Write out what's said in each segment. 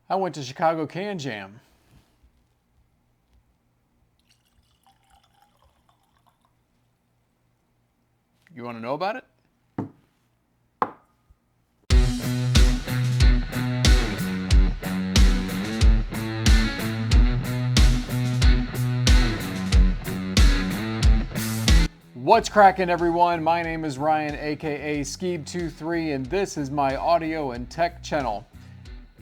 I went to Chicago CanJam. You want to know about it? What's cracking, everyone? My name is Ryan, aka Skeeb23, and this is my audio and tech channel.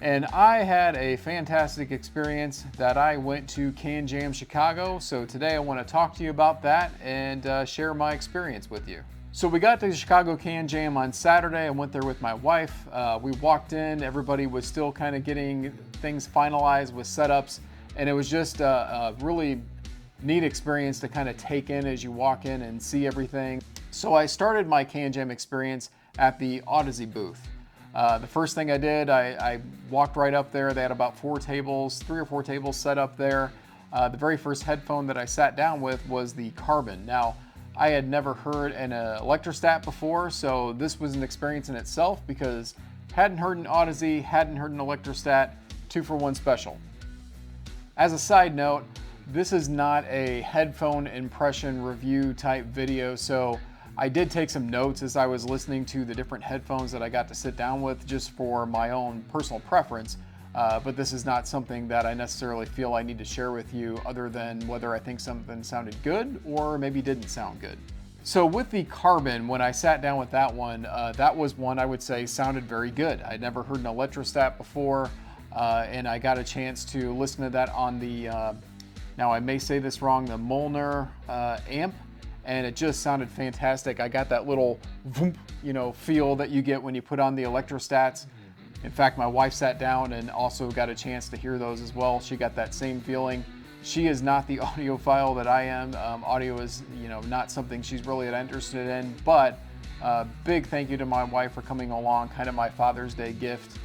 And I had a fantastic experience that I went to CanJam Chicago, so today I want to talk to you about that and share my experience with you. So we got to Chicago CanJam on Saturday. I went there with my wife. We walked in, everybody was still kind of getting things finalized with setups, and it was just a really neat experience to kind of take in as you walk in and see everything. So I started my CanJam experience at the Audeze booth. The first thing I did, I walked right up there. They had about 3 or 4 tables set up there. The very first headphone that I sat down with was the Carbon. Now, I had never heard an electrostat before, so this was an experience in itself because hadn't heard an Audeze, hadn't heard an electrostat, 2 for 1 special. As a side note, this is not a headphone impression review type video, so I did take some notes as I was listening to the different headphones that I got to sit down with just for my own personal preference, but this is not something that I necessarily feel I need to share with you other than whether I think something sounded good or maybe didn't sound good. So with the Carbon, when I sat down with that one, that was one I would say sounded very good. I'd never heard an electrostat before, and I got a chance to listen to that on the now I may say this wrong, the Molnar amp, and it just sounded fantastic. I got that little voomp, feel that you get when you put on the electrostats. In fact, my wife sat down and also got a chance to hear those as well. She got that same feeling. She is not the audiophile that I am. Audio is, not something she's really that interested in, but big thank you to my wife for coming along, kind of my Father's Day gift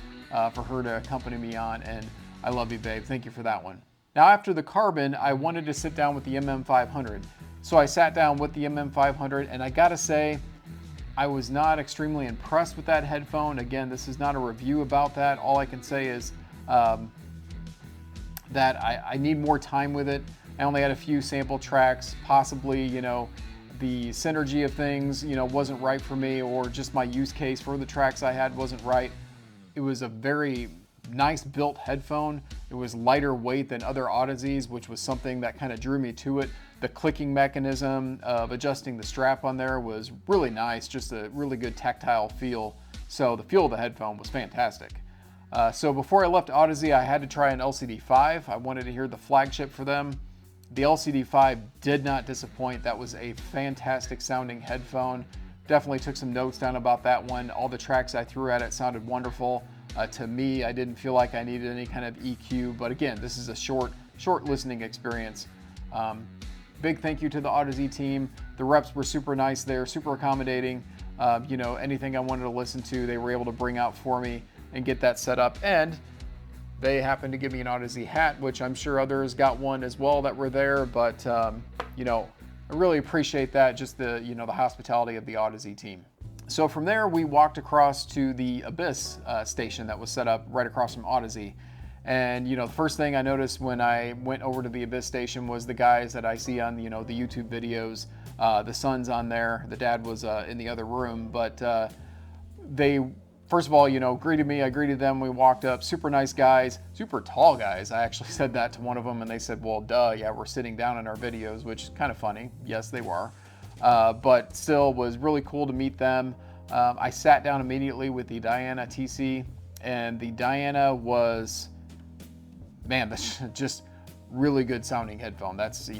for her to accompany me on, and I love you, babe. Thank you for that one. Now, after the Carbon, I wanted to sit down with the MM-500. So I sat down with the MM-500, and I gotta say, I was not extremely impressed with that headphone. Again, this is not a review about that. All I can say is that I need more time with it. I only had a few sample tracks, possibly, the synergy of things, wasn't right for me, or just my use case for the tracks I had wasn't right. It was a very nice built headphone. It was lighter weight than other Audezes, which was something that kind of drew me to it. The clicking mechanism of adjusting the strap on there was really nice, just a really good tactile feel. So the feel of the headphone was fantastic. So before I left Audeze, I had to try an LCD-5. I wanted to hear the flagship for them. The LCD-5 did not disappoint. That was a fantastic sounding headphone. Definitely took some notes down about that one. All the tracks I threw at it sounded wonderful. To me, I didn't feel like I needed any kind of EQ, but again, this is a short listening experience. Big thank you to the Audeze team. The reps were super nice there, super accommodating. Anything I wanted to listen to, they were able to bring out for me and get that set up. And they happened to give me an Audeze hat, which I'm sure others got one as well that were there. But I really appreciate that, just the the hospitality of the Audeze team. So from there, we walked across to the Abyss station that was set up right across from Audeze. And the first thing I noticed when I went over to the Abyss station was the guys that I see on the YouTube videos. The son's on there. The dad was in the other room, but they first of all greeted me. I greeted them. We walked up. Super nice guys, super tall guys. I actually said that to one of them, and they said, "Well, duh, yeah, we're sitting down in our videos," which is kind of funny. Yes, they were. But still was really cool to meet them. I sat down immediately with the Diana TC, and the Diana was, man, that's just really good sounding headphone. That's,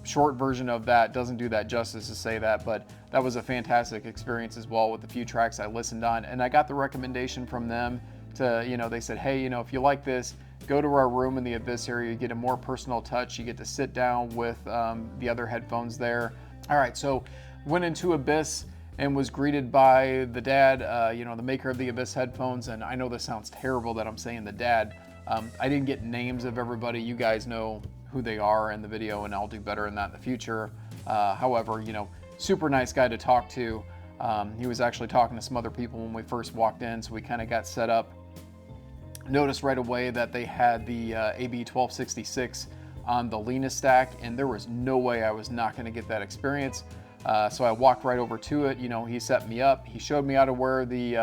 short version of that. Doesn't do that justice to say that, but that was a fantastic experience as well with the few tracks I listened on. And I got the recommendation from them to, they said, hey, if you like this, go to our room in the Abyss area. You get a more personal touch. You get to sit down with the other headphones there. All right, so went into Abyss and was greeted by the dad, the maker of the Abyss headphones. And I know this sounds terrible that I'm saying the dad. I didn't get names of everybody. You guys know who they are in the video, and I'll do better in that in the future. However, super nice guy to talk to. He was actually talking to some other people when we first walked in, so we kind of got set up. Noticed right away that they had the AB1266 on the leanest stack, and there was no way I was not going to get that experience. So I walked right over to it. You know, he set me up. He showed me how to wear the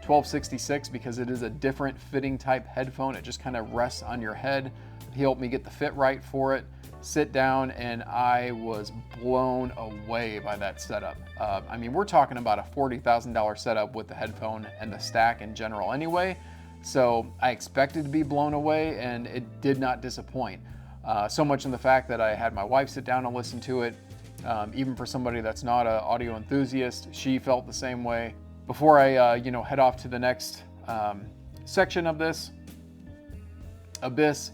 1266 because it is a different fitting type headphone. It just kind of rests on your head. He helped me get the fit right for it, sit down, and I was blown away by that setup. I mean, we're talking about a $40,000 setup with the headphone and the stack in general anyway. So I expected to be blown away, and it did not disappoint. So much in the fact that I had my wife sit down and listen to it. Even for somebody that's not an audio enthusiast, she felt the same way. Before I head off to the next section of this, Abyss,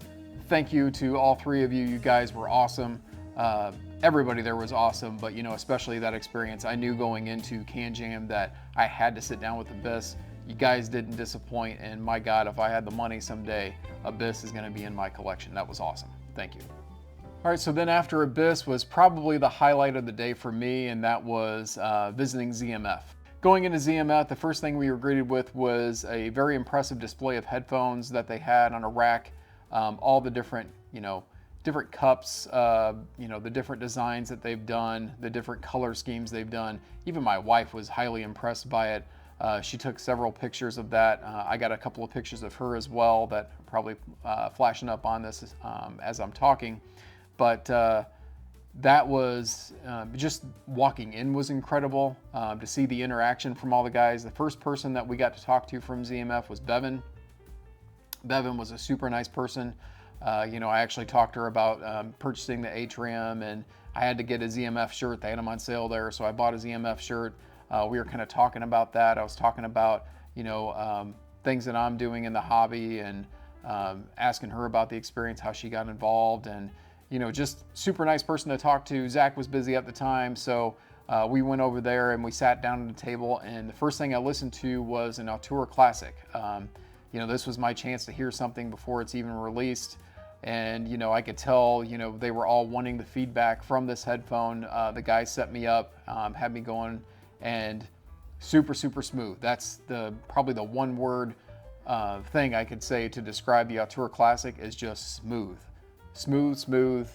thank you to all three of you. You guys were awesome. Everybody there was awesome, but especially that experience. I knew going into CanJam that I had to sit down with Abyss. You guys didn't disappoint, and my God, if I had the money someday, Abyss is going to be in my collection. That was awesome. Thank you. All right, so then after Abyss was probably the highlight of the day for me, and that was visiting ZMF. Going into ZMF, the first thing we were greeted with was a very impressive display of headphones that they had on a rack. All the different, different cups, the different designs that they've done, the different color schemes they've done. Even my wife was highly impressed by it. She took several pictures of that. I got a couple of pictures of her as well that are probably flashing up on this as I'm talking. But that was just walking in was incredible to see the interaction from all the guys. The first person that we got to talk to from ZMF was Bevan. Bevan was a super nice person. I actually talked to her about purchasing the Atrium, and I had to get a ZMF shirt. They had them on sale there, so I bought a ZMF shirt. We were kind of talking about that. I was talking about, things that I'm doing in the hobby, and asking her about the experience, how she got involved, and, just super nice person to talk to. Zach was busy at the time, so we went over there and we sat down at a table, and the first thing I listened to was an Altura Classic. This was my chance to hear something before it's even released. And, I could tell, they were all wanting the feedback from this headphone. The guy set me up, had me going, and super, super smooth. That's probably the one word thing I could say to describe the Altura Classic is just smooth. Smooth, smooth.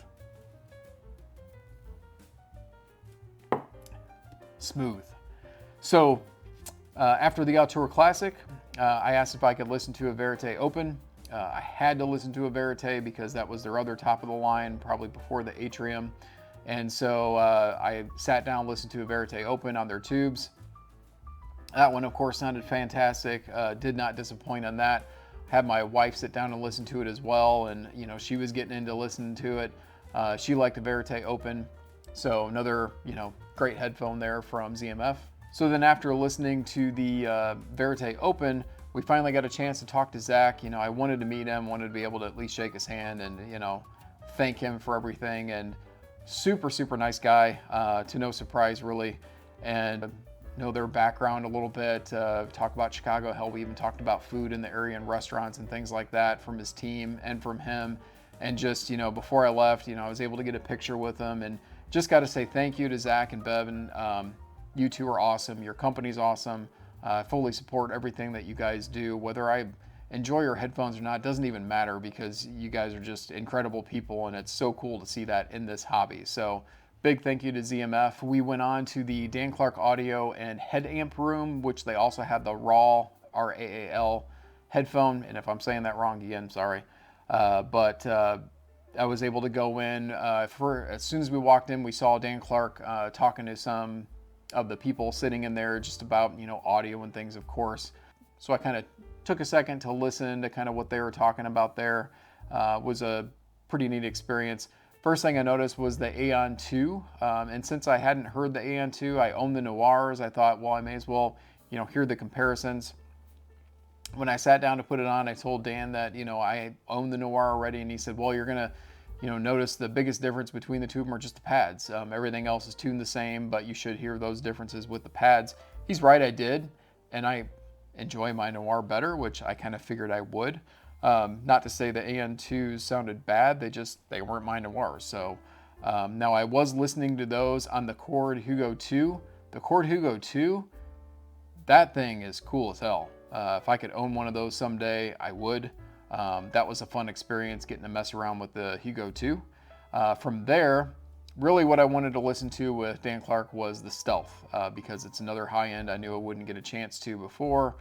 Smooth. So after the Altura Classic, I asked if I could listen to a Verite Open. I had to listen to a Verite because that was their other top of the line, probably before the Atrium. And so I sat down, listened to a Verite Open on their tubes. That one, of course, sounded fantastic. Did not disappoint on that. Had my wife sit down and listen to it as well, and she was getting into listening to it. She liked the Verite Open. So another great headphone there from ZMF. So then after listening to the Verite Open, we finally got a chance to talk to Zach. I wanted to meet him, wanted to be able to at least shake his hand and thank him for everything. And super, super nice guy, to no surprise really. And know their background a little bit, talk about Chicago. Hell, we even talked about food in the area and restaurants and things like that from his team and from him. And just, before I left, I was able to get a picture with him, and just got to say thank you to Zach and Bevan. You two are awesome. Your company's awesome. I fully support everything that you guys do. Whether I enjoy your headphones or not doesn't even matter, because you guys are just incredible people, and it's so cool to see that in this hobby. So big thank you to ZMF. We went on to the Dan Clark Audio and Headamp room, which they also had the RAAL, R-A-A-L headphone. And if I'm saying that wrong, again, sorry. But I was able to go in. As soon as we walked in, we saw Dan Clark talking to some of the people sitting in there just about, audio and things, of course. So I kind of took a second to listen to kind of what they were talking about there. Was a pretty neat experience. First thing I noticed was the Aeon 2, and since I hadn't heard the Aeon 2, I own the Noirs. I thought, well, I may as well, hear the comparisons. When I sat down to put it on, I told Dan that, I own the Noir already, and he said, well, you're gonna, notice the biggest difference between the two of them are just the pads. Everything else is tuned the same, but you should hear those differences with the pads. He's right, I did, and I enjoy my Noir better, which I kind of figured I would. Not to say the AN2s sounded bad, they weren't my Noirs. So now I was listening to those on the Cord Hugo 2. The Cord Hugo 2, that thing is cool as hell. If I could own one of those someday, I would. That was a fun experience getting to mess around with the Hugo 2. From there, really what I wanted to listen to with Dan Clark was the Stealth, because it's another high end I knew I wouldn't get a chance to before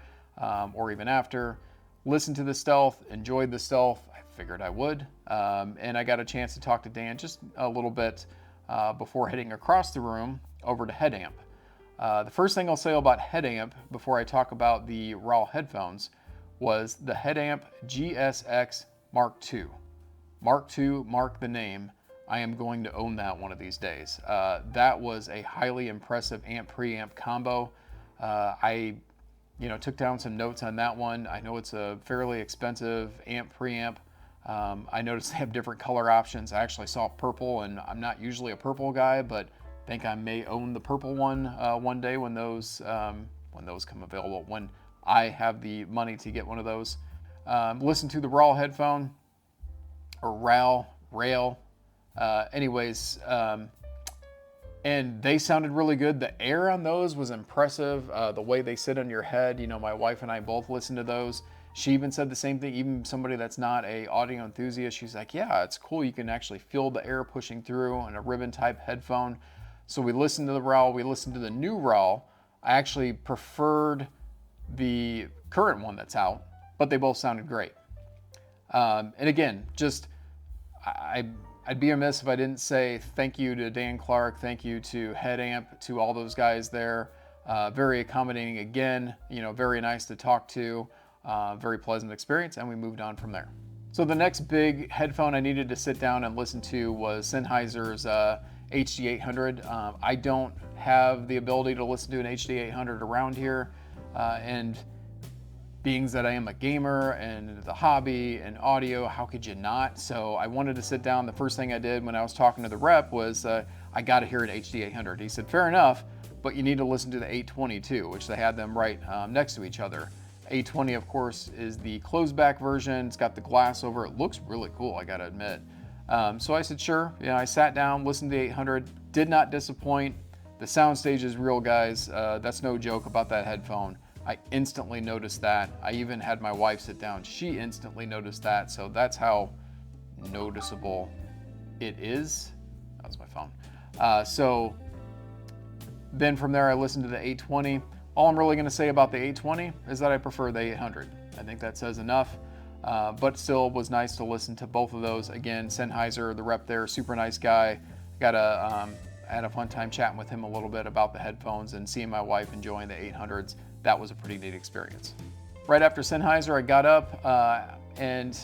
or even after. Listened to the Stealth, enjoyed the Stealth, I figured I would, and I got a chance to talk to Dan just a little bit before heading across the room over to Headamp. The first thing I'll say about Headamp before I talk about the RAAL headphones was the Headamp GSX Mark II. Mark II, mark the name. I am going to own that one of these days. That was a highly impressive amp preamp combo. I took down some notes on that one. I know it's a fairly expensive amp preamp. I noticed they have different color options. I actually saw purple, and I'm not usually a purple guy, but I think I may own the purple one one day when those come available, when I have the money to get one of those. Listen to the RAAL headphone, or RAAL. And they sounded really good. The air on those was impressive. The way they sit on your head, my wife and I both listened to those. She even said the same thing. Even somebody that's not a audio enthusiast, she's like, yeah, it's cool. You can actually feel the air pushing through on a ribbon type headphone. So we listened to the RAAL. We listened to the new RAAL. I actually preferred the current one that's out, but they both sounded great. And again, I'd be amiss if I didn't say thank you to Dan Clark, thank you to Headamp, to all those guys there. Very accommodating again, very nice to talk to, very pleasant experience, and we moved on from there. So the next big headphone I needed to sit down and listen to was Sennheiser's HD-800. I don't have the ability to listen to an HD-800 around here, and being that I am a gamer and the hobby and audio, how could you not? So I wanted to sit down. The first thing I did when I was talking to the rep was I got to hear an HD-800. He said, fair enough, but you need to listen to the 820 too, which they had them right next to each other. 820, of course, is the closed back version. It's got the glass over. It looks really cool, I gotta admit. So I said, sure. I sat down, listened to the 800, did not disappoint. The soundstage is real, guys. That's no joke about that headphone. I instantly noticed that. I even had my wife sit down. She instantly noticed that. So that's how noticeable it is. That was my phone. So then from there, I listened to the 820. All I'm really going to say about the 820 is that I prefer the 800. I think that says enough. But still was nice to listen to both of those. Again, Sennheiser, the rep there, super nice guy. I had a fun time chatting with him a little bit about the headphones and seeing my wife enjoying the 800s. That was a pretty neat experience. Right after Sennheiser, I got up and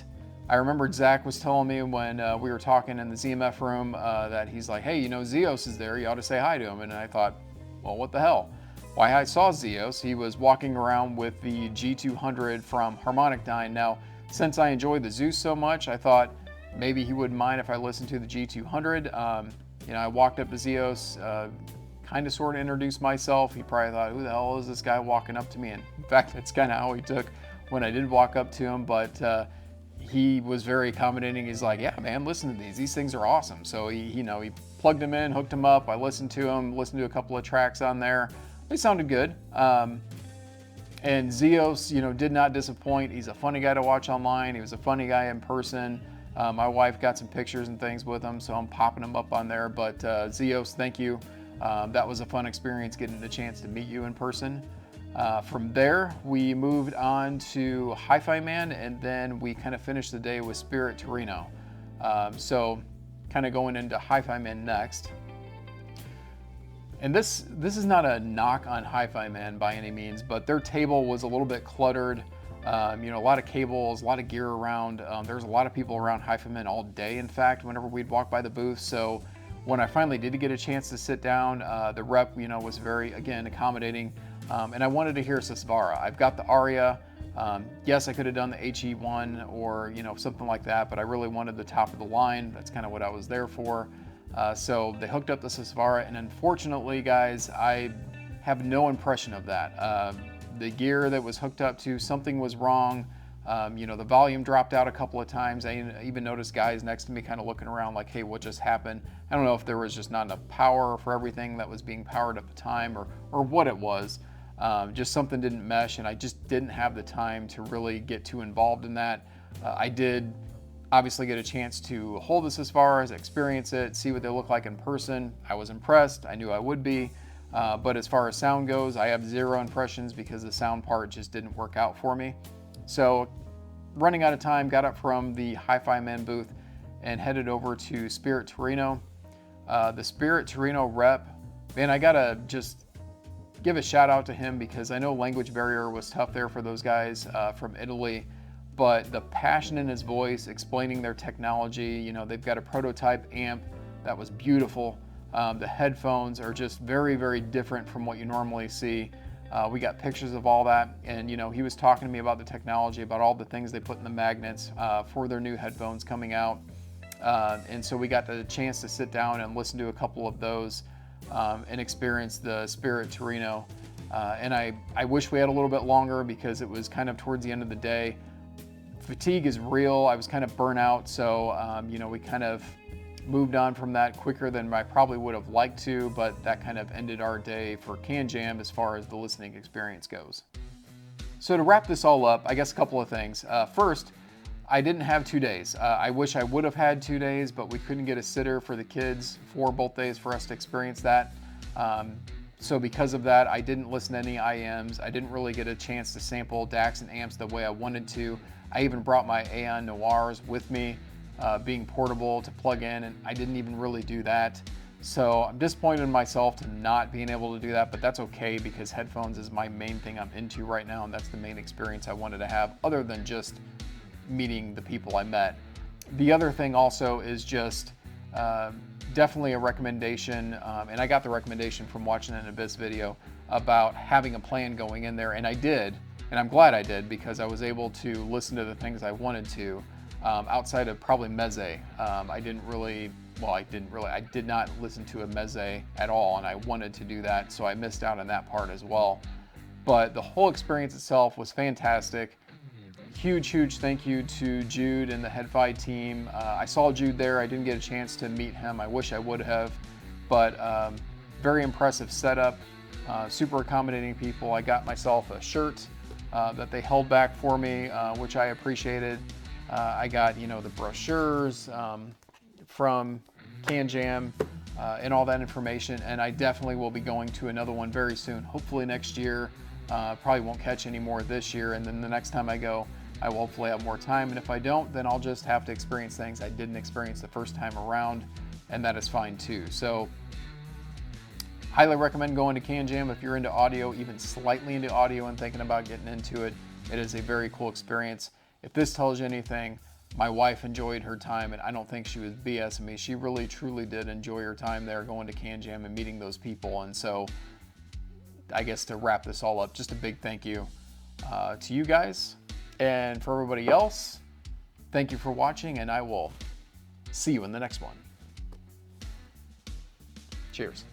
I remembered Zach was telling me when we were talking in the ZMF room that he's like, hey, Zeos is there. You ought to say hi to him. And I thought, well, what the hell? Why, I saw Zeos. He was walking around with the G200 from Harmonic Dyne. Now, since I enjoy the Zeus so much, I thought maybe he wouldn't mind if I listened to the G200. I walked up to Zeos, kind of sort of introduced myself. He probably thought, who the hell is this guy walking up to me? And in fact, that's kind of how he took when I did walk up to him, but he was very accommodating. He's like, yeah, man, listen to these. These things are awesome. So he plugged them in, hooked them up. I listened to a couple of tracks on there. They sounded good. And Zeos, did not disappoint. He's a funny guy to watch online. He was a funny guy in person. My wife got some pictures and things with him, so I'm popping them up on there. But Zeos, thank you. That was a fun experience getting the chance to meet you in person. From there, we moved on to Hifiman, and then we kind of finished the day with Spirit Torino. So kind of going into Hifiman next. And this is not a knock on Hifiman by any means, but their table was a little bit cluttered. A lot of cables, a lot of gear around. There's a lot of people around Hifiman all day, in fact, whenever we'd walk by the booth. So when I finally did get a chance to sit down, the rep, was very, again, accommodating. And I wanted to hear Sesvara. I've got the Aria. Yes, I could have done the HE1 or, something like that, but I really wanted the top of the line. That's kind of what I was there for. So they hooked up the Sesvara, and unfortunately, guys, I have no impression of that. The gear that was hooked up to, something was wrong. The volume dropped out a couple of times. I even noticed guys next to me kind of looking around like, hey, what just happened? I don't know if there was just not enough power for everything that was being powered at the time or what it was. Just something didn't mesh, and I just didn't have the time to really get too involved in that. I did obviously get a chance to hold this as far as experience it, see what they look like in person. I was impressed. I knew I would be. But as far as sound goes, I have 0 impressions because the sound part just didn't work out for me. So running out of time, got up from the Hi-Fi Man booth and headed over to Spirit Torino. The Spirit Torino rep, man, I gotta just give a shout out to him because I know language barrier was tough there for those guys from Italy, but the passion in his voice, explaining their technology, you know, they've got a prototype amp that was beautiful. The headphones are just very, very different from what you normally see. We got pictures of all that, and you know, he was talking to me about the technology, about all the things they put in the magnets for their new headphones coming out. And so we got the chance to sit down and listen to a couple of those and experience the Spirit Torino. And I wish we had a little bit longer because it was kind of towards the end of the day. Fatigue is real. I was kind of burnt out, so you know, we kind of moved on from that quicker than I probably would have liked to, but that kind of ended our day for CanJam as far as the listening experience goes. So to wrap this all up, I guess a couple of things. First, I didn't have 2 days. I wish I would have had 2 days, but we couldn't get a sitter for the kids for both days for us to experience that. So because of that, I didn't listen to any IMs. I didn't really get a chance to sample DACs and amps the way I wanted to. I even brought my Aeon Noirs with me, being portable to plug in, and I didn't even really do that. So I'm disappointed in myself to not being able to do that, but that's okay because headphones is my main thing I'm into right now, and that's the main experience I wanted to have other than just meeting the people I met. The other thing also is just definitely a recommendation, and I got the recommendation from watching an Abyss video about having a plan going in there, and I did, and I'm glad I did because I was able to listen to the things I wanted to outside of probably Meze. I did not listen to a Meze at all, and I wanted to do that, so I missed out on that part as well. But the whole experience itself was fantastic. Huge thank you to Jude and the Headfi team. I saw Jude there. I didn't get a chance to meet him. I wish I would have, but very impressive setup, super accommodating people. I got myself a shirt that they held back for me, which I appreciated. I got, you know, the brochures from CanJam and all that information, and I definitely will be going to another one very soon, hopefully next year. Probably won't catch any more this year, and then the next time I go, I will hopefully have more time, and if I don't, then I'll just have to experience things I didn't experience the first time around, and that is fine too. So highly recommend going to CanJam if you're into audio, even slightly into audio and thinking about getting into it. It is a very cool experience. If this tells you anything, my wife enjoyed her time, and I don't think she was BSing me. She really truly did enjoy her time there going to CanJam and meeting those people. And so I guess to wrap this all up, just a big thank you to you guys. And for everybody else, thank you for watching, and I will see you in the next one. Cheers.